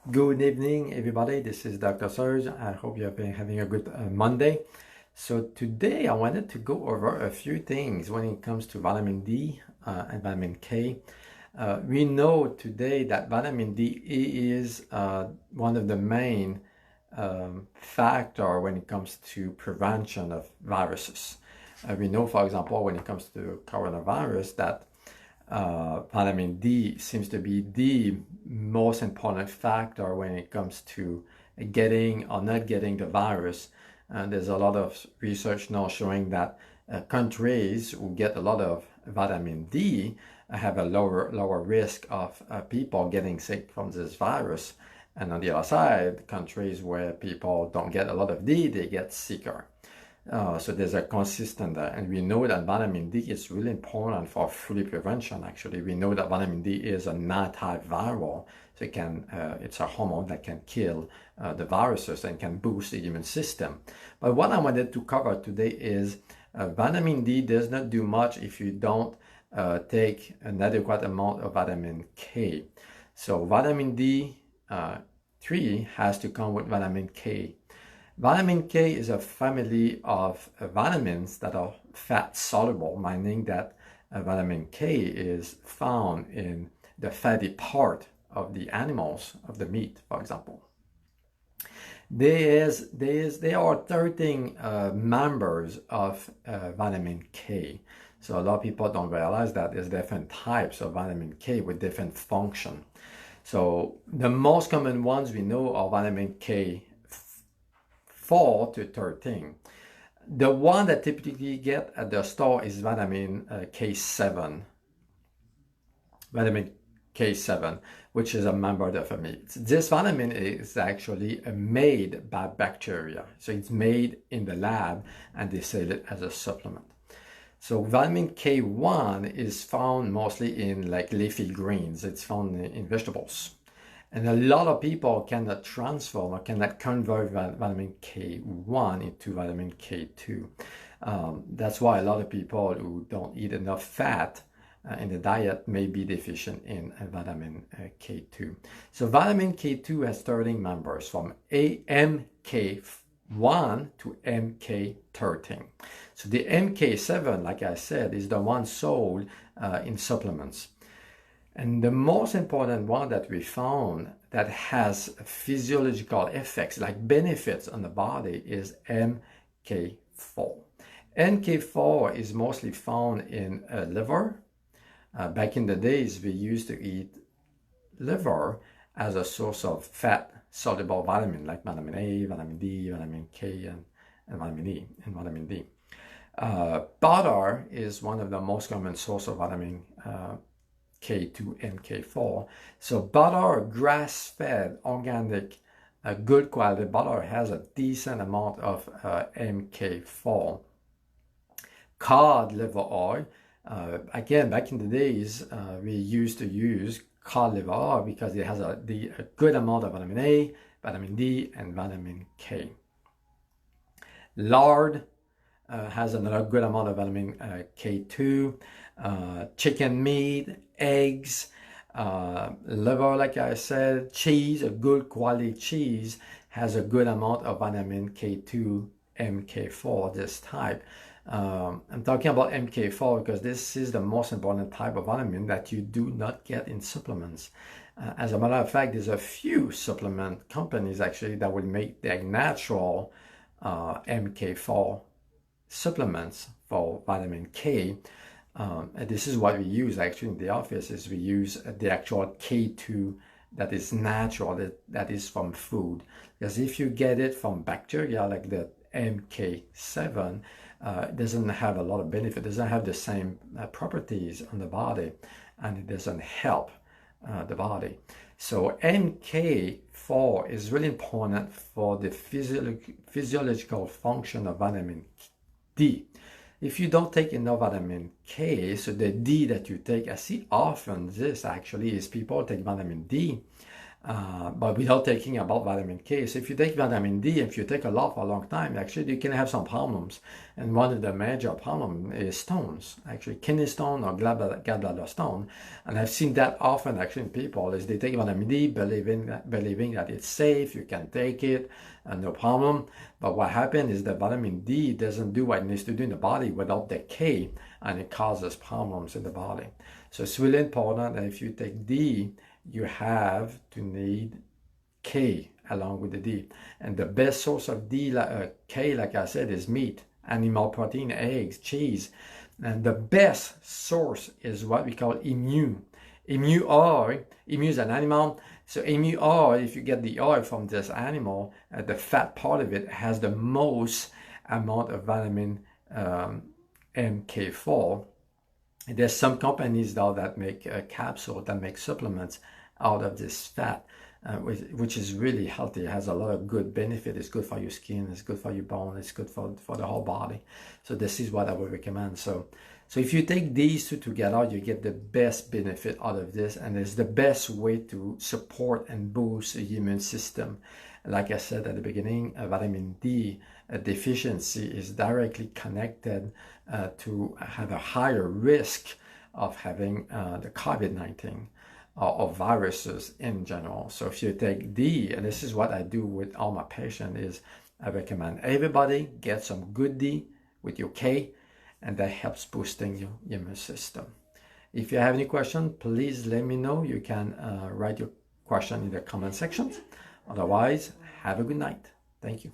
Good evening, everybody. This is Dr. Serge. I hope you have been having a good Monday. So today I wanted to go over a few things when it comes to vitamin D and vitamin K. We know today that vitamin D is one of the main factor when it comes to prevention of viruses. We know, for example, when it comes to coronavirus, that vitamin D seems to be the most important factor when it comes to getting or not getting the virus. There's a lot of research now showing that countries who get a lot of vitamin D have a lower risk of people getting sick from this virus. And on the other side, countries where people don't get a lot of D, they get sicker. So there's a consistent there, and we know that vitamin D is really important for flu prevention. Actually, we know that vitamin D is an antiviral, so it's a hormone that can kill the viruses and can boost the immune system. But what I wanted to cover today is vitamin D does not do much if you don't take an adequate amount of vitamin K. So vitamin D3 has to come with vitamin K. Vitamin K is a family of vitamins that are fat soluble, meaning that vitamin K is found in the fatty part of the animals, of the meat, for example. There are 13 members of vitamin K. So a lot of people don't realize that there's different types of vitamin K with different function. So the most common ones we know are vitamin K 4 to 13. The one that typically get at the store is vitamin K7. Vitamin K7, which is a member of the family. This vitamin is actually made by bacteria. So it's made in the lab and they sell it as a supplement. So vitamin K1 is found mostly in like leafy greens. It's found in vegetables. And a lot of people cannot transform or cannot convert vitamin K1 into vitamin K2. That's why a lot of people who don't eat enough fat in the diet may be deficient in vitamin K2. So vitamin K2 has 13 members from MK1 to MK13. So the MK7, like I said, is the one sold in supplements. And the most important one that we found that has physiological effects, like benefits on the body, is MK4. MK4 is mostly found in liver. Back in the days, we used to eat liver as a source of fat-soluble vitamin, like vitamin A, vitamin D, vitamin K, and vitamin E, and vitamin D. Butter is one of the most common source of vitamin K2 and K4. So butter, grass-fed, organic, good quality butter has a decent amount of MK4. Cod liver oil, again, back in the days, we used to use cod liver oil because it has a good amount of vitamin A, vitamin D, and vitamin K. Lard has another good amount of vitamin K2. Chicken meat, eggs, liver, like I said, cheese, a good quality cheese has a good amount of vitamin K2, MK4, this type. I'm talking about MK4 because this is the most important type of vitamin that you do not get in supplements. As a matter of fact, there's a few supplement companies actually that will make their natural MK4 supplements for vitamin K. And this is what we use actually in the office, is we use the actual K2 that is natural, that is from food. Because if you get it from bacteria like the MK7, it doesn't have a lot of benefit, it doesn't have the same properties on the body, and it doesn't help the body. So MK4 is really important for the physiological function of vitamin D. If you don't take enough vitamin K, so the D that you take, I see often this actually is people take vitamin D but without taking about vitamin K. So if you take vitamin D, if you take a lot for a long time, actually you can have some problems. And one of the major problems is stones, actually kidney stone or gallbladder stone. And I've seen that often actually in people is they take vitamin D believing that it's safe, you can take it, no problem. But what happens is that vitamin D doesn't do what it needs to do in the body without the K, and it causes problems in the body. So it's really important that if you take D, you have to need K along with the D. And the best source of K, like I said, is meat, animal protein, eggs, cheese. And the best source is what we call emu. Emu oil, emu is an animal. So emu oil, if you get the oil from this animal, the fat part of it has the most amount of vitamin MK4. There's some companies though that make capsules, that make supplements out of this fat, which is really healthy. It has a lot of good benefit. It's good for your skin, it's good for your bone, it's good for the whole body. So this is what I would recommend. So if you take these two together, you get the best benefit out of this, and it's the best way to support and boost the immune system. Like I said at the beginning, vitamin D deficiency is directly connected to have a higher risk of having the COVID-19 or viruses in general. So if you take D, and this is what I do with all my patients, is I recommend everybody get some good D with your K, and that helps boosting your immune system. If you have any question, please let me know. You can write your question in the comment sections. Otherwise, have a good night. Thank you.